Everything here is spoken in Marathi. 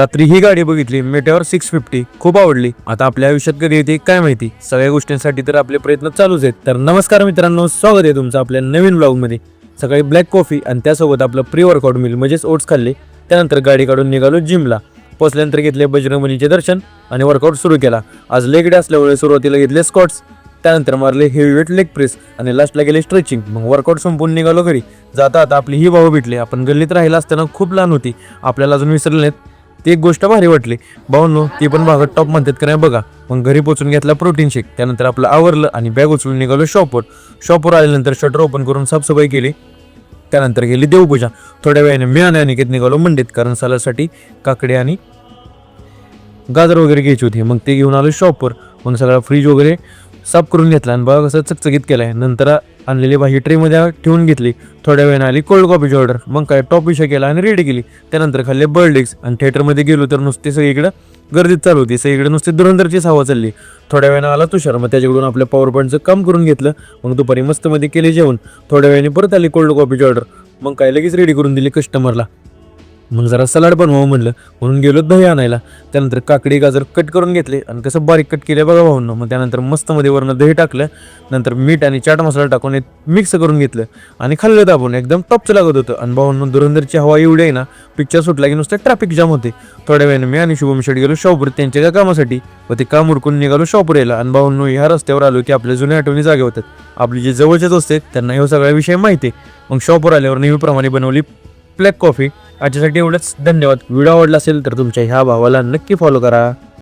रात्री ही गाडी बघितली मेटेओर 650, खूप आवडली. आता आपल्या आयुष्यात कधी येते काय माहिती. सगळ्या गोष्टींसाठी तर आपले प्रयत्न चालूच आहेत. तर नमस्कार मित्रांनो, स्वागत आहे तुमचं आपल्या नवीन ब्लॉगमध्ये. सकाळी ब्लॅक कॉफी आणि त्यासोबत आपलं प्री वर्कआउट मिल म्हणजेच ओट्स खाल्ले. त्यानंतर गाडी काढून निघालो जिमला. पोचल्यानंतर घेतले बजरंगबलीचे दर्शन आणि वर्कआउट सुरू केला. आज लेग डे असल्यामुळे सुरुवातीला घेतले स्क्वॉट्स, त्यानंतर मारले हेवी वेट लेग प्रेस आणि लास्टला गेले स्ट्रेचिंग. मग वर्कआउट संपून निघालो घरी. जाता आता आपली ही भाऊ भेटले. आपण गल्लीत राहिला असताना खूप लहान होती, आपल्याला अजून विसरले नाहीत. ती एक गोष्ट भारी वाटली. भाऊंनो, ती पण भागात टॉप म्हणतात का नाही बघा. मग घरी पोचून घेतला प्रोटीन शेक. त्यानंतर आपलं आवरलं आणि बॅग उचलून निघालो शॉपवर आल्यानंतर शटर ओपन करून साफसफाई केली. त्यानंतर गेली देवपूजा. थोड्या वेळाने मी आणि अनिकेत निघालो मंडीत, कारण सलाडसाठी काकडे आणि गाजर वगैरे घ्यायची होती. मग ते घेऊन आलो शॉपवर. मग सगळा फ्रीज वगैरे साफ करून घेतला आणि बघा कसं चकचकीत केलाय. नंतर आणलेली भाजी ट्रेमध्ये ठेवून घेतली. थोड्या वेळाने आली कोल्ड कॉफीची ऑर्डर. मग काय टॉप विषय केला आणि रेडी केली. त्यानंतर खाल्ले बर्डेक्स आणि थिएटरमध्ये गेलो तर नुसते सगळीकडे गर्दीत चालू होती. सगळीकडे नुसती धुरंधरचीच हवा चालली. थोड्या वेळाने आला तुषार. मग त्याच्याकडून आपल्या पॉवर पॉईंटचं काम करून घेतलं. मग दुपारी मस्तमध्ये केले जेवण. थोड्या वेळाने परत आली कोल्ड कॉफीची ऑर्डर. मग काय लगेच रेडी करून दिली कस्टमरला. मग जरा सलाड बनवावं म्हणलं म्हणून गेलो दही आणायला. त्यानंतर काकडी गाजर कट करून घेतले आणि कसं बारीक कट केलं बघा भाऊंना. मग त्यानंतर मस्तमध्ये वरनं दही टाकलं. नंतर मीठ आणि चाट मसाला टाकून मिक्स करून घेतलं आणि खाल्लं दाबून. एकदम टॉपचं लागत होतं. आणि भाऊंना धुरंधरची हवा एवढी आहे ना, पिक्चर सुटला की नुसतं ट्रॅफिक जाम होते. थोड्या वेळाने मी आणि शुभम शेट गेलो शॉपवर त्यांच्या त्या कामासाठी. व ते काम उरकून निघालो शॉपवर यायला. आणि भाऊंनो, ह्या रस्त्यावर आलो की आपल्या जुन्या आठवणी जागे होतात. आपली जे जवळचेच असते त्यांना हे सगळा विषय माहिती आहे. मग शॉपवर आल्यावर नेहमीप्रमाणे बनवली ब्लॅक कॉफी. आजच्यासाठी एवढंच. धन्यवाद. व्हिडिओ आवडला असेल तर तुमच्या ह्या भावाला नक्की फॉलो करा.